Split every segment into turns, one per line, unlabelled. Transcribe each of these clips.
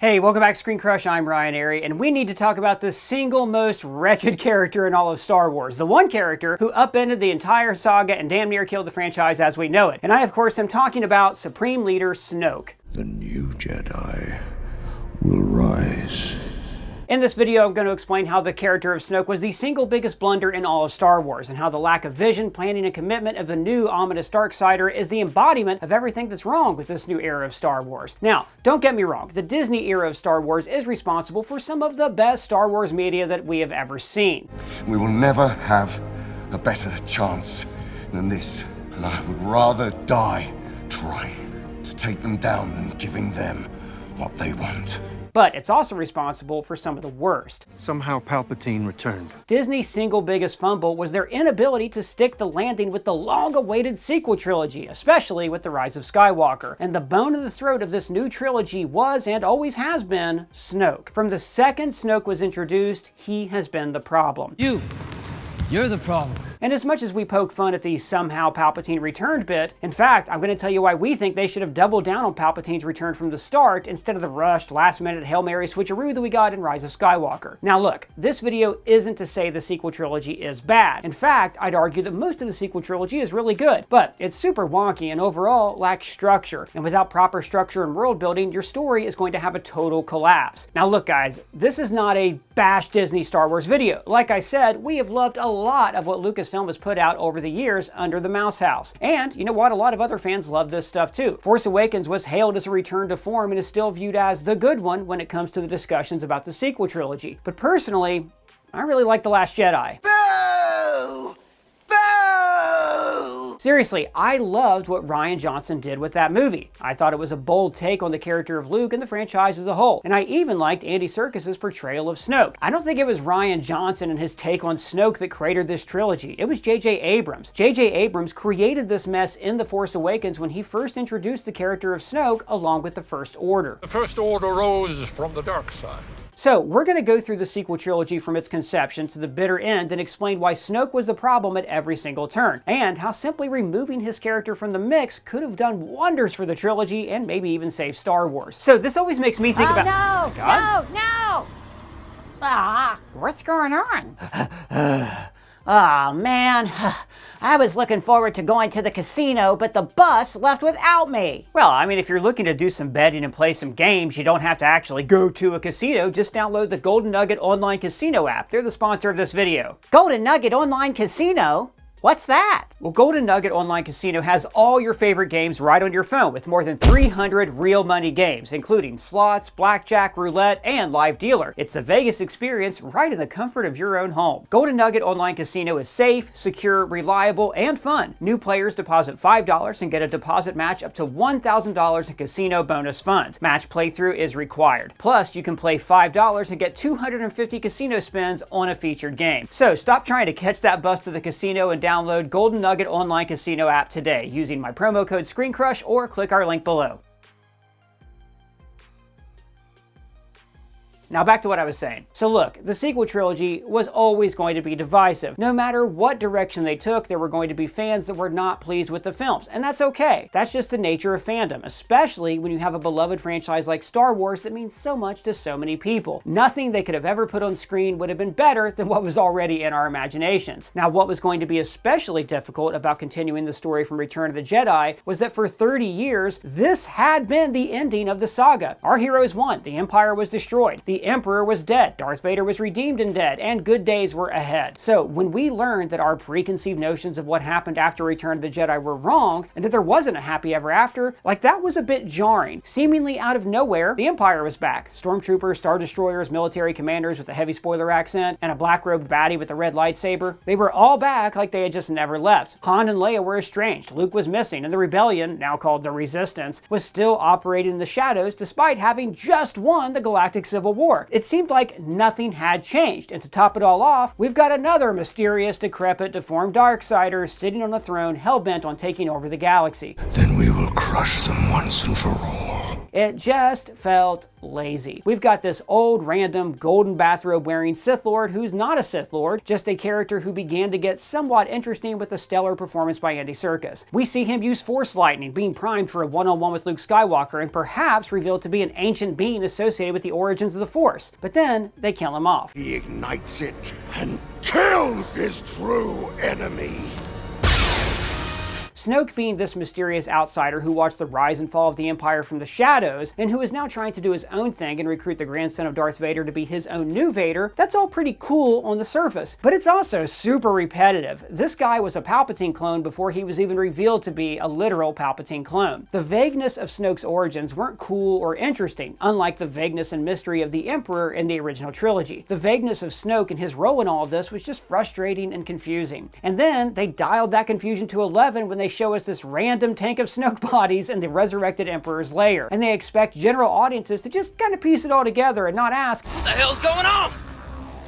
Hey, welcome back to ScreenCrush. I'm Ryan Airy, and we need to talk about the single most wretched character in all of Star Wars. The one character who upended the entire saga and damn near killed the franchise as we know it. And I, of course, am talking about Supreme Leader Snoke.
The new Jedi will rise.
In this video, I'm going to explain how the character of Snoke was the single biggest blunder in all of Star Wars, and how the lack of vision, planning, and commitment of the new ominous Darksider is the embodiment of everything that's wrong with this new era of Star Wars. Now, don't get me wrong, the Disney era of Star Wars is responsible for some of the best Star Wars media that we have ever seen.
We will never have a better chance than this, and I would rather die trying to take them down than giving them what they want.
But it's also responsible for some of the worst.
Somehow Palpatine returned.
Disney's single biggest fumble was their inability to stick the landing with the long-awaited sequel trilogy, especially with The Rise of Skywalker. And the bone in the throat of this new trilogy was, and always has been, Snoke. From the second Snoke was introduced, he has been the problem.
You're the problem.
And as much as we poke fun at the somehow Palpatine returned bit, in fact, I'm going to tell you why we think they should have doubled down on Palpatine's return from the start instead of the rushed, last-minute Hail Mary switcheroo that we got in Rise of Skywalker. Now look, this video isn't to say the sequel trilogy is bad. In fact, I'd argue that most of the sequel trilogy is really good, but it's super wonky and overall lacks structure. And without proper structure and world building, your story is going to have a total collapse. Now look guys, this is not a bash Disney Star Wars video. Like I said, we have loved a lot of what Lucasfilm has put out over the years under the Mouse House. And you know what? A lot of other fans love this stuff too. Force Awakens was hailed as a return to form and is still viewed as the good one when it comes to the discussions about the sequel trilogy. But personally, I really like The Last Jedi.
Boo! Boo!
Seriously, I loved what Rian Johnson did with that movie. I thought it was a bold take on the character of Luke and the franchise as a whole. And I even liked Andy Serkis's portrayal of Snoke. I don't think it was Rian Johnson and his take on Snoke that created this trilogy. It was J.J. Abrams. J.J. Abrams created this mess in The Force Awakens when he first introduced the character of Snoke along with the First Order.
The First Order rose from the dark side.
So, we're going to go through the sequel trilogy from its conception to the bitter end and explain why Snoke was the problem at every single turn, and how simply removing his character from the mix could have done wonders for the trilogy and maybe even saved Star Wars. So, this always makes me think about—
no!
Oh, God?
No! What's going on?
Oh man, I was looking forward to going to the casino, but the bus left without me.
Well, I mean, if you're looking to do some betting and play some games, you don't have to actually go to a casino. Just download the Golden Nugget Online Casino app. They're the sponsor of this video.
Golden Nugget Online Casino? What's that?
Well, Golden Nugget Online Casino has all your favorite games right on your phone with more than 300 real money games, including slots, blackjack, roulette, and live dealer. It's the Vegas experience right in the comfort of your own home. Golden Nugget Online Casino is safe, secure, reliable, and fun. New players deposit $5 and get a deposit match up to $1,000 in casino bonus funds. Match playthrough is required. Plus, you can play $5 and get 250 casino spins on a featured game. So stop trying to catch that bus to the casino and download Golden Nugget Online Casino app today using my promo code ScreenCrush or click our link below. Now back to what I was saying. So look, the sequel trilogy was always going to be divisive. No matter what direction they took, there were going to be fans that were not pleased with the films, and that's okay. That's just the nature of fandom, especially when you have a beloved franchise like Star Wars that means so much to so many people. Nothing they could have ever put on screen would have been better than what was already in our imaginations. Now, what was going to be especially difficult about continuing the story from Return of the Jedi was that for 30 years, this had been the ending of the saga. Our heroes won, the Empire was destroyed, the Emperor was dead, Darth Vader was redeemed and dead, and good days were ahead. So when we learned that our preconceived notions of what happened after Return of the Jedi were wrong, and that there wasn't a happy ever after, like that was a bit jarring. Seemingly out of nowhere, the Empire was back. Stormtroopers, Star Destroyers, military commanders with a heavy spoiler accent, and a black-robed baddie with a red lightsaber. They were all back like they had just never left. Han and Leia were estranged, Luke was missing, and the rebellion, now called the Resistance, was still operating in the shadows despite having just won the Galactic Civil War. It seemed like nothing had changed, and to top it all off, we've got another mysterious, decrepit, deformed Darksider sitting on a throne hell-bent on taking over the galaxy.
Then we will crush them once and for all.
It just felt lazy. We've got this old, random, golden bathrobe wearing Sith Lord who's not a Sith Lord, just a character who began to get somewhat interesting with a stellar performance by Andy Serkis. We see him use Force lightning, being primed for a one-on-one with Luke Skywalker, and perhaps revealed to be an ancient being associated with the origins of the Force. But then they kill him off.
He ignites it and kills his true enemy.
Snoke being this mysterious outsider who watched the rise and fall of the Empire from the shadows, and who is now trying to do his own thing and recruit the grandson of Darth Vader to be his own new Vader, that's all pretty cool on the surface. But it's also super repetitive. This guy was a Palpatine clone before he was even revealed to be a literal Palpatine clone. The vagueness of Snoke's origins weren't cool or interesting, unlike the vagueness and mystery of the Emperor in the original trilogy. The vagueness of Snoke and his role in all of this was just frustrating and confusing. And then they dialed that confusion to 11 when they show us this random tank of Snoke bodies in the resurrected Emperor's lair. And they expect general audiences to just kind of piece it all together and not ask,
What the hell's going on?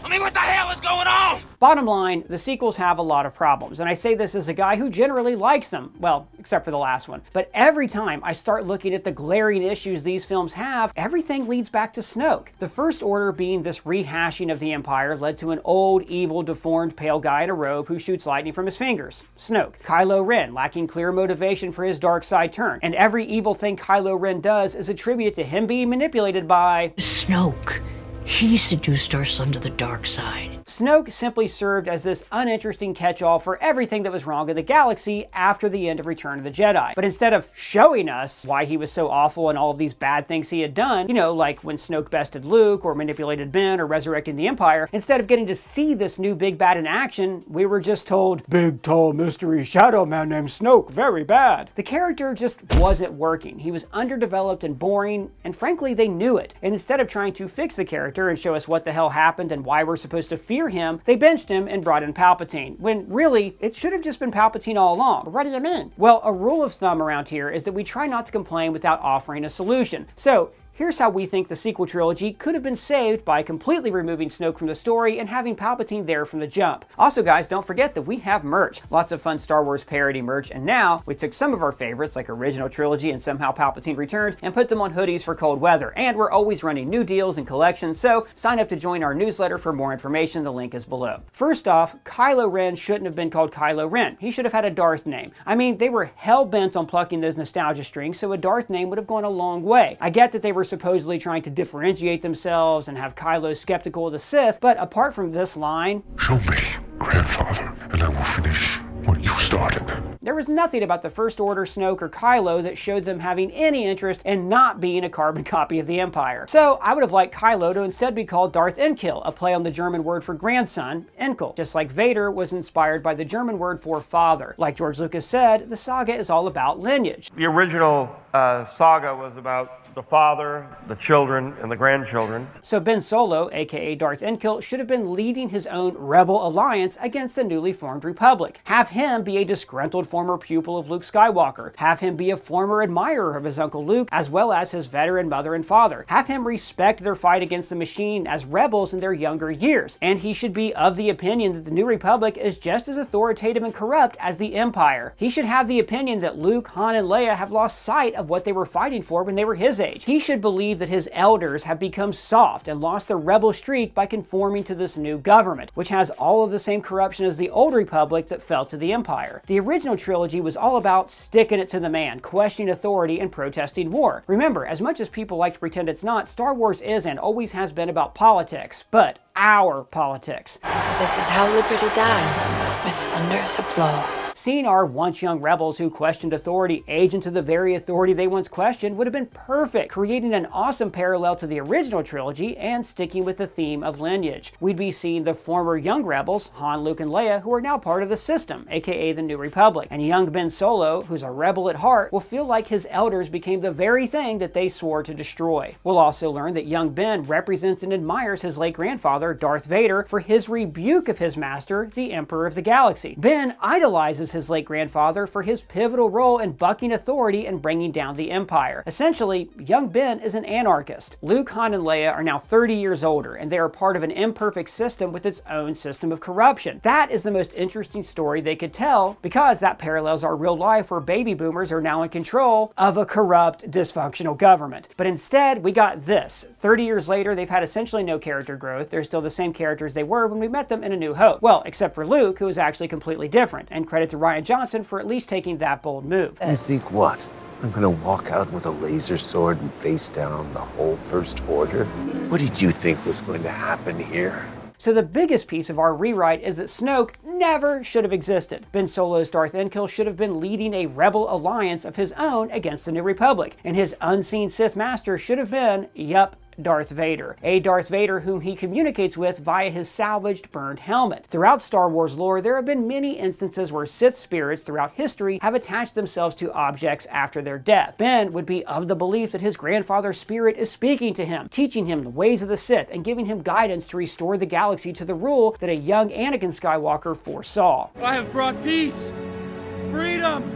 I mean, what the hell is going on?
Bottom line, the sequels have a lot of problems, and I say this as a guy who generally likes them, well, except for the last one. But every time I start looking at the glaring issues these films have, everything leads back to Snoke. The First Order being this rehashing of the Empire led to an old, evil, deformed, pale guy in a robe who shoots lightning from his fingers, Snoke. Kylo Ren lacking clear motivation for his dark side turn, and every evil thing Kylo Ren does is attributed to him being manipulated by
Snoke. He seduced our son to the dark side.
Snoke simply served as this uninteresting catch-all for everything that was wrong in the galaxy after the end of Return of the Jedi. But instead of showing us why he was so awful and all of these bad things he had done, you know, like when Snoke bested Luke or manipulated Ben or resurrecting the Empire, instead of getting to see this new big bad in action, we were just told, big, tall, mystery shadow man named Snoke, very bad. The character just wasn't working. He was underdeveloped and boring, and frankly, they knew it. And instead of trying to fix the character and show us what the hell happened and why we're supposed to fear him, they benched him and brought in Palpatine, when really, it should have just been Palpatine all along.
What do you mean?
Well, a rule of thumb around here is that we try not to complain without offering a solution. So, here's how we think the sequel trilogy could have been saved by completely removing Snoke from the story and having Palpatine there from the jump. Also guys, don't forget that we have merch. Lots of fun Star Wars parody merch, and now we took some of our favorites like original trilogy and somehow Palpatine returned and put them on hoodies for cold weather. And we're always running new deals and collections, so sign up to join our newsletter for more information. The link is below. First off, Kylo Ren shouldn't have been called Kylo Ren. He should have had a Darth name. I mean, they were hell-bent on plucking those nostalgia strings, so a Darth name would have gone a long way. I get that they were supposedly trying to differentiate themselves and have Kylo skeptical of the Sith, but apart from this line,
Show me, grandfather, and I will finish what you started.
there was nothing about the First Order, Snoke, or Kylo that showed them having any interest in not being a carbon copy of the Empire. So I would have liked Kylo to instead be called Darth Enkel, a play on the German word for grandson, Enkel. Just like Vader was inspired by the German word for father. Like George Lucas said, the saga is all about lineage.
The original saga was about the father, the children, and the grandchildren.
So Ben Solo, aka Darth Enkel, should have been leading his own rebel alliance against the newly formed Republic. Have him be a disgruntled former pupil of Luke Skywalker. Have him be a former admirer of his uncle Luke, as well as his veteran mother and father. Have him respect their fight against the machine as rebels in their younger years. And he should be of the opinion that the new Republic is just as authoritative and corrupt as the Empire. He should have the opinion that Luke, Han, and Leia have lost sight of what they were fighting for when they were his age. He should believe that his elders have become soft and lost their rebel streak by conforming to this new government, which has all of the same corruption as the old Republic that fell to the Empire. The original trilogy was all about sticking it to the man, questioning authority, and protesting war. Remember, as much as people like to pretend it's not, Star Wars is and always has been about politics, but our politics.
So this is how liberty dies, with thunderous applause.
Seeing our once young rebels who questioned authority age into the very authority they once questioned would have been perfect, creating an awesome parallel to the original trilogy and sticking with the theme of lineage. We'd be seeing the former young rebels, Han, Luke, and Leia, who are now part of the system, aka the New Republic. And young Ben Solo, who's a rebel at heart, will feel like his elders became the very thing that they swore to destroy. We'll also learn that young Ben represents and admires his late grandfather, father, Darth Vader, for his rebuke of his master, the Emperor of the Galaxy. Ben idolizes his late grandfather for his pivotal role in bucking authority and bringing down the Empire. Essentially, young Ben is an anarchist. Luke, Han, and Leia are now 30 years older, and they are part of an imperfect system with its own system of corruption. That is the most interesting story they could tell, because that parallels our real life where baby boomers are now in control of a corrupt, dysfunctional government. But instead, we got this. 30 years later, they've had essentially no character growth. They're still the same characters they were when we met them in A New Hope. Well, except for Luke, who is actually completely different, and credit to Rian Johnson for at least taking that bold move.
You think what? I'm gonna walk out with a laser sword and face down the whole First Order? What did you think was going to happen here?
So the biggest piece of our rewrite is that Snoke never should have existed. Ben Solo's Darth Inkill should have been leading a rebel alliance of his own against the New Republic, and his unseen Sith master should have been, yup, Darth Vader. A Darth Vader whom he communicates with via his salvaged, burned helmet. Throughout Star Wars lore, there have been many instances where Sith spirits throughout history have attached themselves to objects after their death. Ben would be of the belief that his grandfather's spirit is speaking to him, teaching him the ways of the Sith, and giving him guidance to restore the galaxy to the rule that a young Anakin Skywalker foresaw.
I have brought peace, freedom,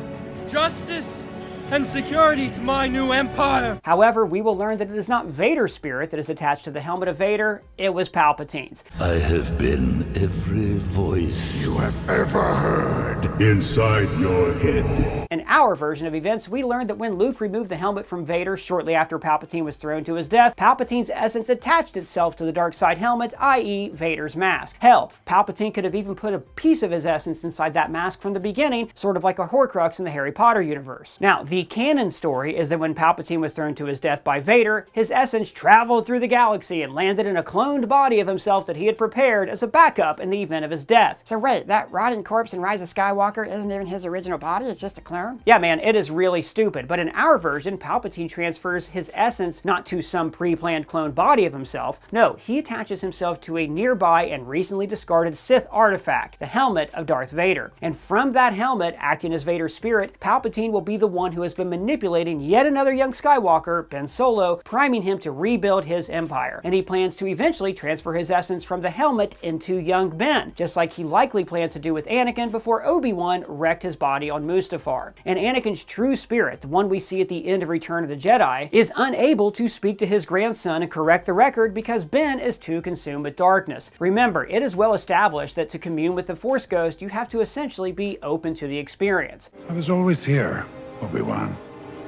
justice, and security to my new empire.
However, we will learn that it is not Vader's spirit that is attached to the helmet of Vader, it was Palpatine's.
I have been every voice you have ever heard inside your head.
In our version of events, we learned that when Luke removed the helmet from Vader shortly after Palpatine was thrown to his death, Palpatine's essence attached itself to the dark side helmet, i.e. Vader's mask. Hell, Palpatine could have even put a piece of his essence inside that mask from the beginning, sort of like a Horcrux in the Harry Potter universe. Now, the canon story is that when Palpatine was thrown to his death by Vader, his essence traveled through the galaxy and landed in a cloned body of himself that he had prepared as a backup in the event of his death.
So wait, that rotting corpse in Rise of Skywalker isn't even his original body, it's just a clone?
Yeah, man, it is really stupid, but in our version, Palpatine transfers his essence not to some pre-planned cloned body of himself. No, he attaches himself to a nearby and recently discarded Sith artifact, the helmet of Darth Vader. And from that helmet, acting as Vader's spirit, Palpatine will be the one who has been manipulating yet another young Skywalker, Ben Solo, priming him to rebuild his empire. And he plans to eventually transfer his essence from the helmet into young Ben, just like he likely planned to do with Anakin before Obi-Wan wrecked his body on Mustafar. And Anakin's true spirit, the one we see at the end of Return of the Jedi, is unable to speak to his grandson and correct the record because Ben is too consumed with darkness. Remember, it is well established that to commune with the Force Ghost, you have to essentially be open to the experience.
I was always here, Obi-Wan.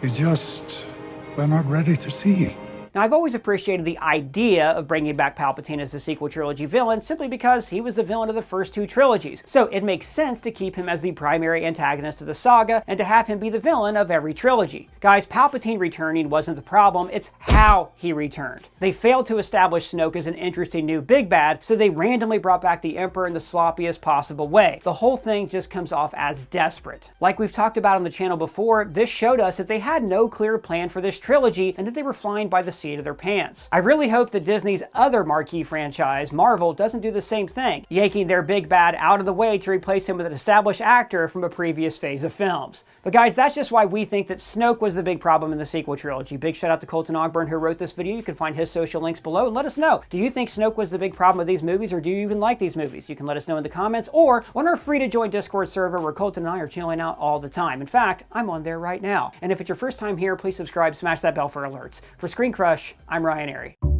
You just were not ready to see.
Now, I've always appreciated the idea of bringing back Palpatine as the sequel trilogy villain simply because he was the villain of the first two trilogies, so it makes sense to keep him as the primary antagonist of the saga and to have him be the villain of every trilogy. Guys, Palpatine returning wasn't the problem, it's how he returned. They failed to establish Snoke as an interesting new big bad, so they randomly brought back the Emperor in the sloppiest possible way. The whole thing just comes off as desperate. Like we've talked about on the channel before, this showed us that they had no clear plan for this trilogy and that they were flying by the seat of their pants. I really hope that Disney's other marquee franchise, Marvel, doesn't do the same thing, yanking their big bad out of the way to replace him with an established actor from a previous phase of films. But guys, that's just why we think that Snoke was the big problem in the sequel trilogy. Big shout out to Colton Ogburn who wrote this video. You can find his social links below and let us know. Do you think Snoke was the big problem of these movies, or do you even like these movies? You can let us know in the comments or on our free to join Discord server where Colton and I are chilling out all the time. In fact, I'm on there right now. And if it's your first time here, please subscribe, smash that bell for alerts. For ScreenCrush, I'm Ryan Airy.